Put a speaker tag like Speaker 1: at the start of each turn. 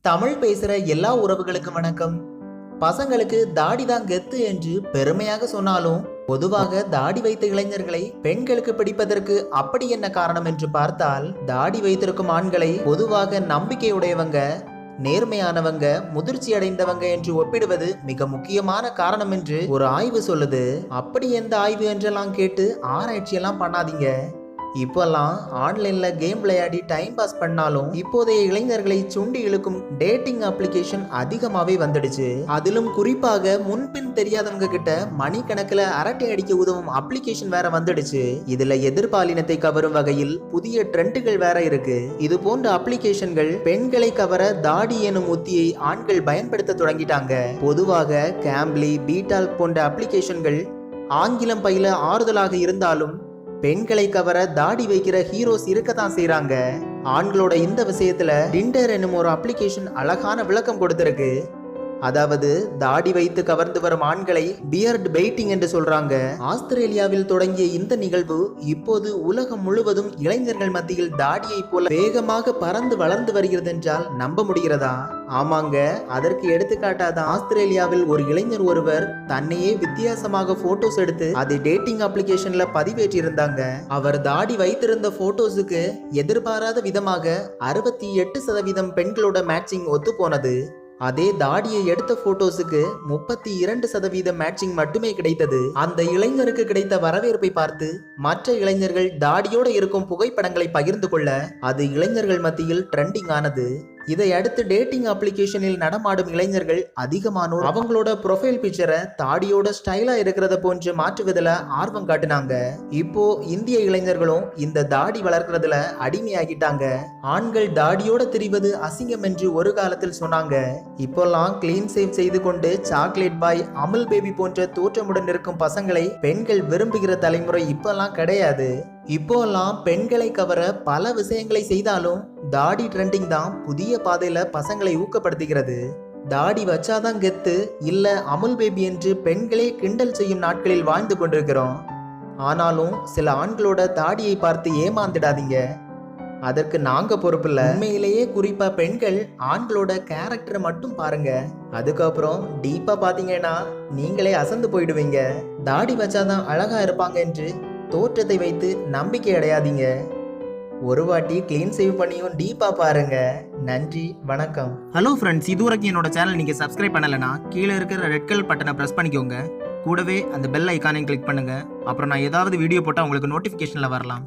Speaker 1: தமிழ் பேசுற எல்லா உறவுகளுக்கும் வணக்கம். பசங்களுக்கு தாடி தான் கெத்து என்று பெருமையாக சொன்னாலும் பொதுவாக தாடி வைத்த இளைஞர்களை பெண்களுக்கு பிடிப்பதற்கு அப்படி என்ன காரணம் என்று பார்த்தால், தாடி வைத்திருக்கும் ஆண்களை பொதுவாக நம்பிக்கையுடையவங்க, நேர்மையானவங்க, முதிர்ச்சி அடைந்தவங்க என்று ஒப்பிடுவது மிக முக்கியமான காரணம் என்று ஒரு ஆய்வு சொல்லுது. அப்படி எந்த ஆய்வு என்றெல்லாம் கேட்டு ஆராய்ச்சி எல்லாம் பண்ணாதீங்க. இப்பெல்லாம் ஆன்லைன்ல கேம் விளையாடி டைம் பாஸ் பண்ணாலும் இப்போதைய இளைஞர்களை சுண்டி இழுக்கும் டேட்டிங் அப்ளிகேஷன் அதிகமாவே வந்துடுச்சு. அதிலும் குறிப்பாக முன்பின் தெரியாதவங்க கிட்ட மணிக்கணக்கில் அரட்டை அடிக்க உதவும் அப்ளிகேஷன் வேற வந்துடுச்சு. இதுல எதிர்பாலினத்தை கவரும் வகையில் புதிய ட்ரெண்டுகள் வேற இருக்கு. இது போன்ற அப்ளிகேஷன்கள் பெண்களை கவர தாடி எனும் உத்தியை ஆண்கள் பயன்படுத்த தொடங்கிட்டாங்க. பொதுவாக கேம்ப்லி, பீட்டால் போன்ற அப்ளிகேஷன்கள் ஆங்கிலம் பயில ஆறுதலாக இருந்தாலும் பெண்களை கவர தாடி வைக்கிற ஹீரோஸ் இருக்கத்தான் செய்றாங்க. ஆண்களோட இந்த விஷயத்துல டிண்டர் என்னும் ஒரு அப்ளிகேஷன் அழகான விளக்கம் கொடுத்திருக்கு. அதாவது தாடி வைத்து கவர்ந்து வரும் ஆண்களை பியர்ட் பெயிட்டிங் என்று சொல்றாங்க. ஆஸ்திரேலியாவில் தொடங்கிய இந்த நிகழ்வு இப்போது உலகம் முழுவதும் இளைஞர்கள் மத்தியில் தாடியை போல வேகமாக பறந்து வளர்ந்து வருகிறது என்றால் நம்ப முடிகிறதா? ஆமாங்க, அதற்கு எடுத்துக்காட்டாதான் ஆஸ்திரேலியாவில் ஒரு இளைஞர் ஒருவர் தன்னையே வித்தியாசமாக போட்டோஸ் எடுத்து அதை டேட்டிங் அப்ளிகேஷன்ல பதிவேற்றிருந்தாங்க. அவர் தாடி வைத்திருந்த போட்டோஸுக்கு எதிர்பாராத விதமாக 68% பெண்களோட மேட்சிங் ஒத்து போனது. அதே தாடியை எடுத்த போட்டோஸுக்கு 32% மேட்சிங் மட்டுமே கிடைத்தது. அந்த இளைஞருக்கு கிடைத்த வரவேற்பை பார்த்து மற்ற இளைஞர்கள் தாடியோட இருக்கும் புகைப்படங்களை பகிர்ந்து கொள்ள அது இளைஞர்கள் மத்தியில் ட்ரெண்டிங் ஆனது. இதை அடுத்து டேட்டிங் அப்ளிகேஷனில் நடமாடும் இளைஞர்கள் அதிகமானோர் அவங்களோட ப்ரொஃபைல் பிக்சரை தாடியோட ஸ்டைலா இருக்கிறத போன்று மாற்றுவதில் ஆர்வம் காட்டினாங்க. இப்போ இந்திய இளைஞர்களும் இந்த தாடி வளர்க்கறதுல அடிமையாகிட்டாங்க. ஆண்கள் தாடியோட திரிவது அசிங்கம் என்று ஒரு காலத்தில் சொன்னாங்க. இப்போல்லாம் கிளீன் சேவ் செய்து கொண்டு சாக்லேட் பாய், அமுல் பேபி போன்ற தோற்றமுடன் இருக்கும் பசங்களை பெண்கள் விரும்புகிற தலைமுறை இப்பெல்லாம் கிடையாது. இப்போல்லாம் பெண்களை கவர பல விஷயங்களை செய்தாலும் தாடி ட்ரெண்டிங் தான் புதிய பாதையில பசங்களை ஊக்கப்படுத்துகிறது. தாடி வச்சாதான் கெத்து, இல்ல அமுல் பேபி என்று பெண்களே கிண்டல் செய்யும் நாட்களில் வாழ்ந்து கொண்டிருக்கிறோம். ஆனாலும் சில ஆண்களோட தாடியை பார்த்து ஏமாந்துடாதீங்க, அதற்கு நாங்க பொறுப்பில்ல. உண்மையிலேயே குறிப்பா பெண்கள் ஆண்களோட கேரக்டரை மட்டும் பாருங்க, அதுக்கப்புறம் டீப்பா பாத்தீங்கன்னா நீங்களே அசந்து போயிடுவீங்க. தாடி வச்சாதான் அழகா இருப்பாங்க என்று தோற்றத்தை வைத்து நம்பிக்கை அடையாதீங்க. ஒரு வாட்டி கிளீன் சேவ் பண்ணியும் டீப்பா பாருங்க. நன்றி, வணக்கம்.
Speaker 2: ஹலோ ஃப்ரெண்ட்ஸ், இதுவரைக்கும் என்னோட சேனல் நீங்க சப்ஸ்கிரைப் பண்ணலைன்னா கீழே இருக்கிற ரெட் கலர் பட்டனை பிரஸ் பண்ணிக்கோங்க. கூடவே அந்த பெல் ஐக்கானையும் கிளிக் பண்ணுங்க. அப்புறம் நான் ஏதாவது வீடியோ போட்டால் உங்களுக்கு நோட்டிஃபிகேஷன்ல வரலாம்.